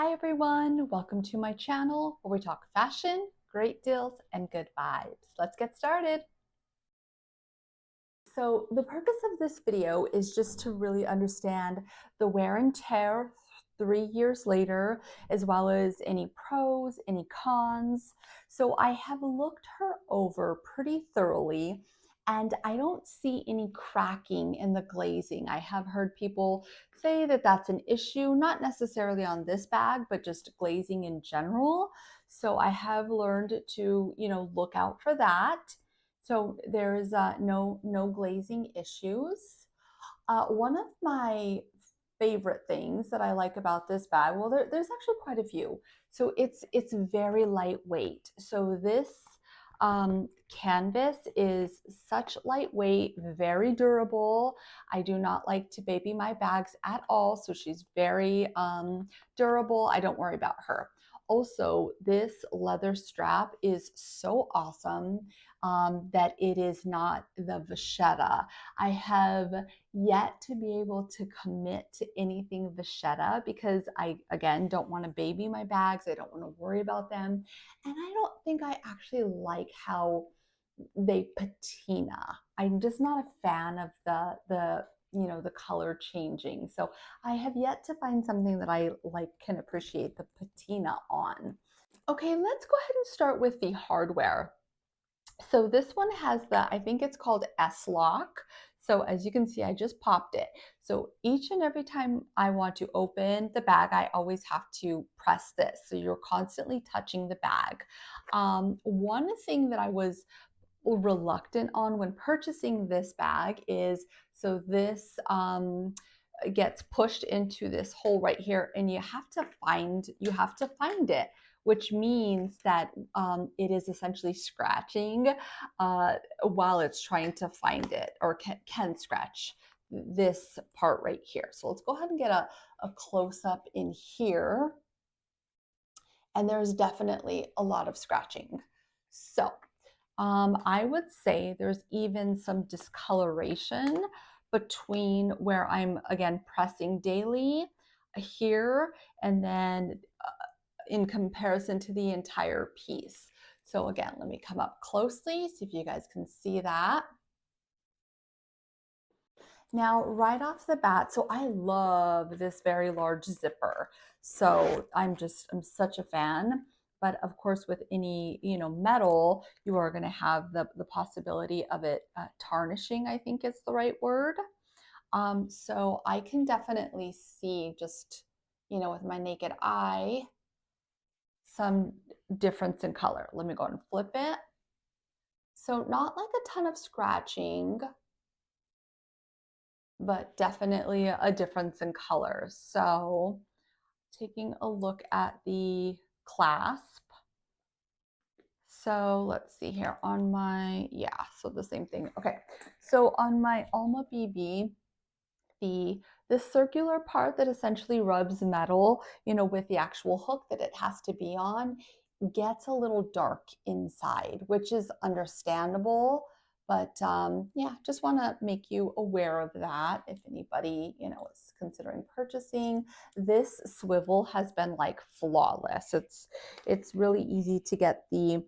Hi everyone, welcome to my channel where we talk fashion, great deals, and good vibes. Let's get started. So the purpose of this video is just to really understand the wear and tear 3 years later, as well as any pros, any cons. So I have looked her over pretty thoroughly and I don't see any cracking in the glazing. I have heard people say that that's an issue, not necessarily on this bag, but just glazing in general. So I have learned to, look out for that. So there's no glazing issues. One of my favorite things that I like about this bag, well, there's actually quite a few. So it's very lightweight. So this canvas is such lightweight, very durable. I do not like to baby my bags at all, so she's very durable. I don't worry about her. Also, this leather strap is so awesome that it is not the vachetta. I have yet to be able to commit to anything vachetta because I, again, don't want to baby my bags. I don't want to worry about them. And I don't think I actually like how they patina. I'm just not a fan of the color changing. So I have yet to find something that I like can appreciate the patina on. Okay, let's go ahead and start with the hardware. So this one has I think it's called S-Lock. So as you can see, I just popped it. So each and every time I want to open the bag, I always have to press this. So you're constantly touching the bag. One thing that I was reluctant on when purchasing this bag is, so this gets pushed into this hole right here, and you have to find it, which means that it is essentially scratching while it's trying to find it, or can scratch this part right here. So let's go ahead and get a close up in here, and there's definitely a lot of scratching. So I would say there's even some discoloration between where I'm, again, pressing daily here and then in comparison to the entire piece. So again, let me come up closely, see if you guys can see that. Now, right off the bat, so I love this very large zipper. So I'm such a fan. But of course, with any, metal, you are going to have the possibility of it tarnishing, I think is the right word. So I can definitely see just, with my naked eye, some difference in color. Let me go and flip it. So not like a ton of scratching, but definitely a difference in color. So taking a look at the clasp. So let's see here on my, yeah, so the same thing. Okay, so on my Alma BB, the circular part that essentially rubs metal, with the actual hook that it has to be on, gets a little dark inside, which is understandable. But yeah, just want to make you aware of that if anybody, is considering purchasing. This swivel has been like flawless. It's really easy to get the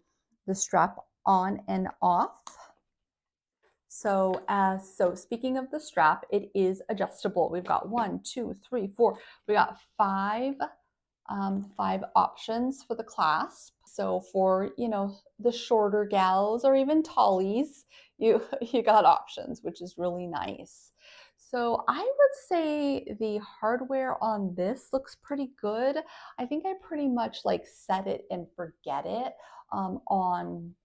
strap on and off. So speaking of the strap, it is adjustable. We've got 1, 2, 3, 4. We got five options for the clasp. So for, the shorter gals or even tallies, you got options, which is really nice. So I would say the hardware on this looks pretty good. I think I pretty much like set it and forget it on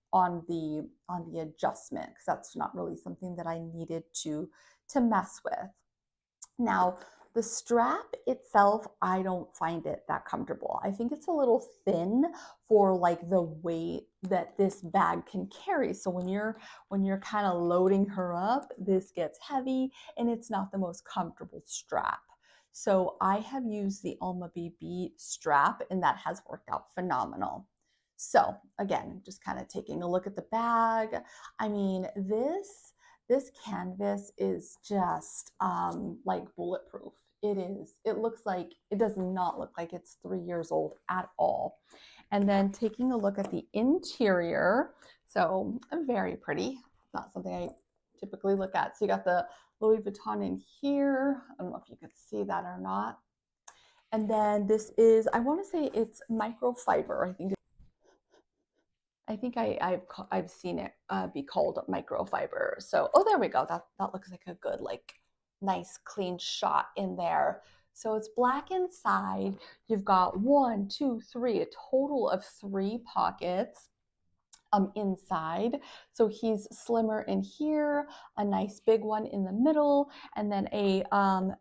the adjustment, because that's not really something that I needed to mess with. Now, the strap itself, I don't find it that comfortable. I think it's a little thin for like the weight that this bag can carry. So when you're kind of loading her up, this gets heavy and it's not the most comfortable strap. So I have used the Alma BB strap and that has worked out phenomenal. So again, just kind of taking a look at the bag. I mean, this canvas is just like bulletproof. It is. It looks like, it does not look like it's 3 years old at all. And then taking a look at the interior. So very pretty. Not something I typically look at. So you got the Louis Vuitton in here. I don't know if you could see that or not. And then this is, I want to say it's microfiber. I've seen it be called microfiber. So, oh, there we go. That looks like a good, like, nice clean shot in there. So it's black inside. You've got one, two, three, a total of 3 pockets inside. So he's slimmer in here, a nice big one in the middle, and then a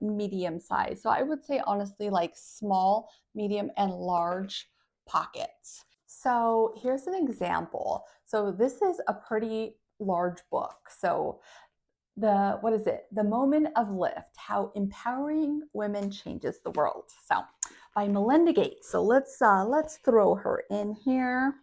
medium size. So I would say honestly, like small, medium, and large pockets. So here's an example. So this is a pretty large book. So what is it? The Moment of Lift: How Empowering Women Changes the World. So by Melinda Gates. So let's throw her in here.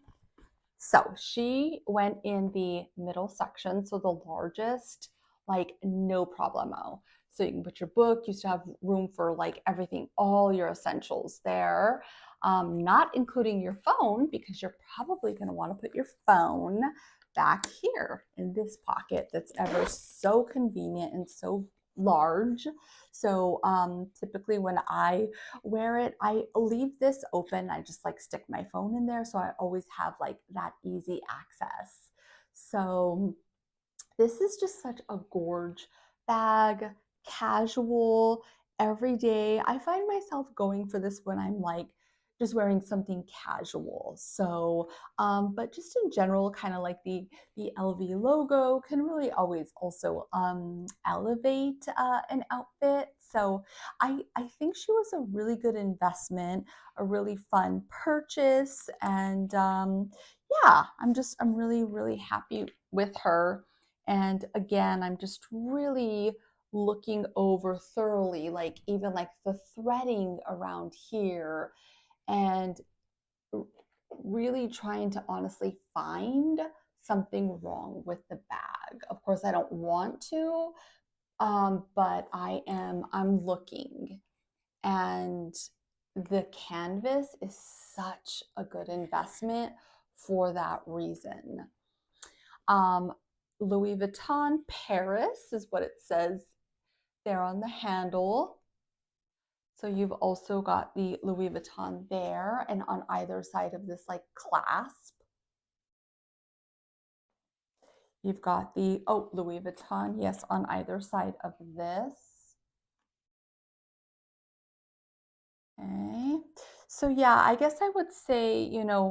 So she went in the middle section, so the largest, like no problemo. So you can put your book, you still have room for like everything, all your essentials there, not including your phone, because you're probably going to want to put your phone back here in this pocket that's ever so convenient and so large. So typically when I wear it, I leave this open. I just like stick my phone in there. So I always have like that easy access. So this is just such a gorge bag, casual, everyday. I find myself going for this when I'm like just wearing something casual. So, but just in general, kind of like the LV logo can really always also elevate an outfit. So I think she was a really good investment, a really fun purchase, and yeah, I'm really happy with her. And again, I'm just really looking over thoroughly, like even like the threading around here, and really trying to honestly find something wrong with the bag. Of course, I don't want to, but I'm looking. And the canvas is such a good investment for that reason. Um, Louis Vuitton Paris is what it says there on the handle. So you've also got the Louis Vuitton there, and on either side of this like clasp, you've got the, oh, Louis Vuitton, yes, on either side of this. Okay. So yeah, I guess I would say,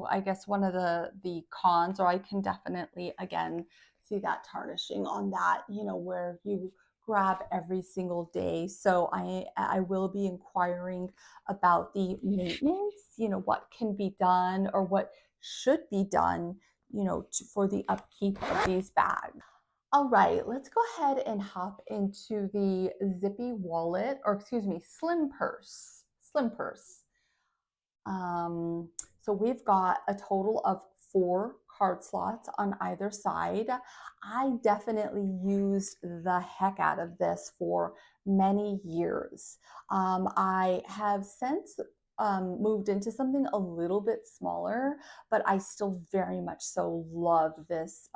I guess one of the cons, or I can definitely again see that tarnishing on that, where you grab every single day. So I will be inquiring about the maintenance, what can be done or what should be done, for the upkeep of these bags. All right, let's go ahead and hop into the zippy wallet, or excuse me, slim purse. Slim purse. Um, so we've got a total of 4 card slots on either side. I definitely used the heck out of this for many years. I have since moved into something a little bit smaller, but I still very much so love this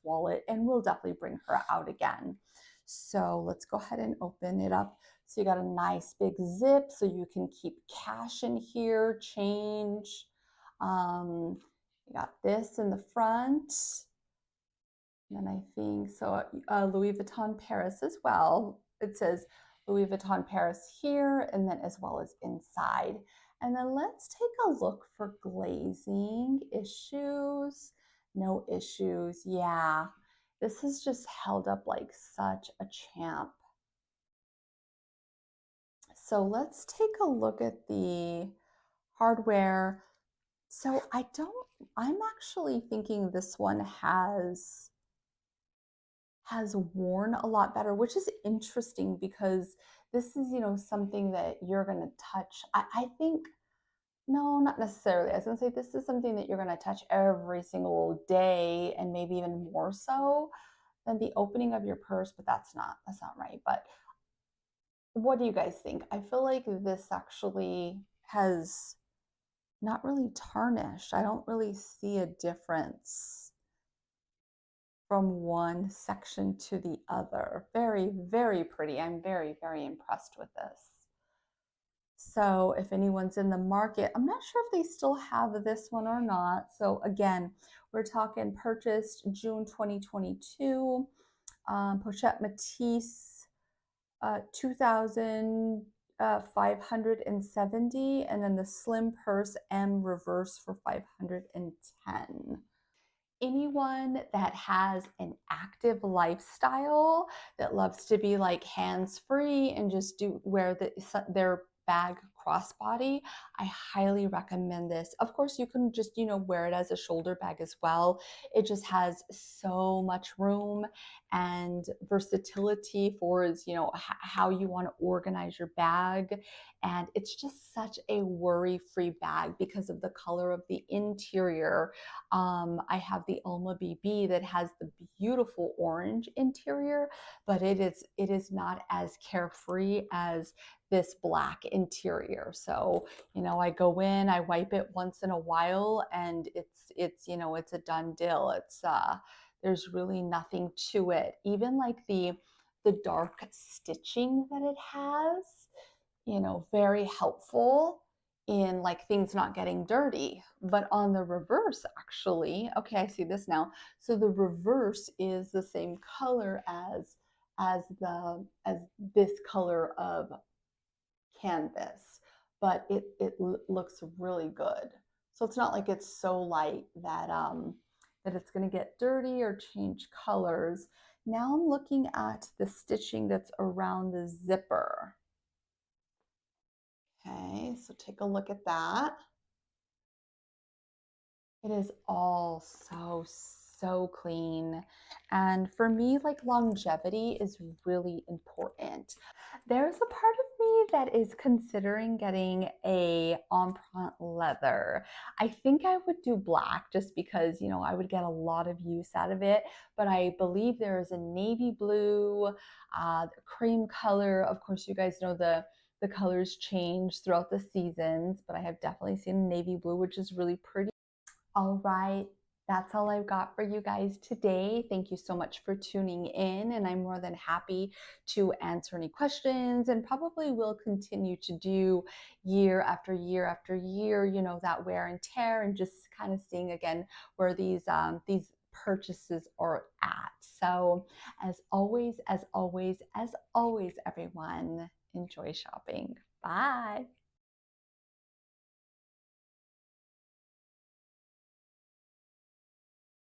wallet, and we'll definitely bring her out again. So let's go ahead and open it up. So you got a nice big zip, so you can keep cash in here, change. You got this in the front. And then I think, so Louis Vuitton Paris as well. It says Louis Vuitton Paris here, and then as well as inside. And then let's take a look for glazing issues. No issues. Yeah, this has just held up like such a champ. So let's take a look at the hardware. So I'm actually thinking this one has worn a lot better, which is interesting because this is, something that you're going to touch. I think, no, not necessarily. I was going to say this is something that you're going to touch every single day, and maybe even more so than the opening of your purse, but that's not right. But What do you guys think? I feel like this actually has not really tarnished. I don't really see a difference from one section to the other. Very, very pretty. I'm very, very impressed with this. So if anyone's in the market, I'm not sure if they still have this one or not. So again, we're talking purchased June 2022, Pochette Métis, 2,570, and then the slim purse M reverse for 510. Anyone that has an active lifestyle that loves to be like hands free and just do wear their bag crossbody, I highly recommend this. Of course, you can just, wear it as a shoulder bag as well. It just has so much room and versatility for how you want to organize your bag. And it's just such a worry free bag because of the color of the interior. I have the Alma BB that has the beautiful orange interior, but it is not as carefree as this black interior. So, I go in, I wipe it once in a while, and it's a done deal. There's really nothing to it. Even like the dark stitching that it has, very helpful in like things not getting dirty. But on the reverse, actually, okay, I see this now. So the reverse is the same color as this color of canvas, but it looks really good. So it's not like it's so light that it's going to get dirty or change colors. Now I'm looking at the stitching that's around the zipper. Okay, so take a look at that. It is all so, so clean. And for me, like longevity is really important. There's a part of me that is considering getting a empreinte leather. I think I would do black just because, I would get a lot of use out of it. But I believe there is a navy blue, cream color. Of course, you guys know the colors change throughout the seasons, but I have definitely seen navy blue, which is really pretty. All right. That's all I've got for you guys today. Thank you so much for tuning in, and I'm more than happy to answer any questions and probably will continue to do year after year after year, that wear and tear and just kind of seeing again where these purchases are at. So as always, as always, as always, everyone, enjoy shopping. Bye.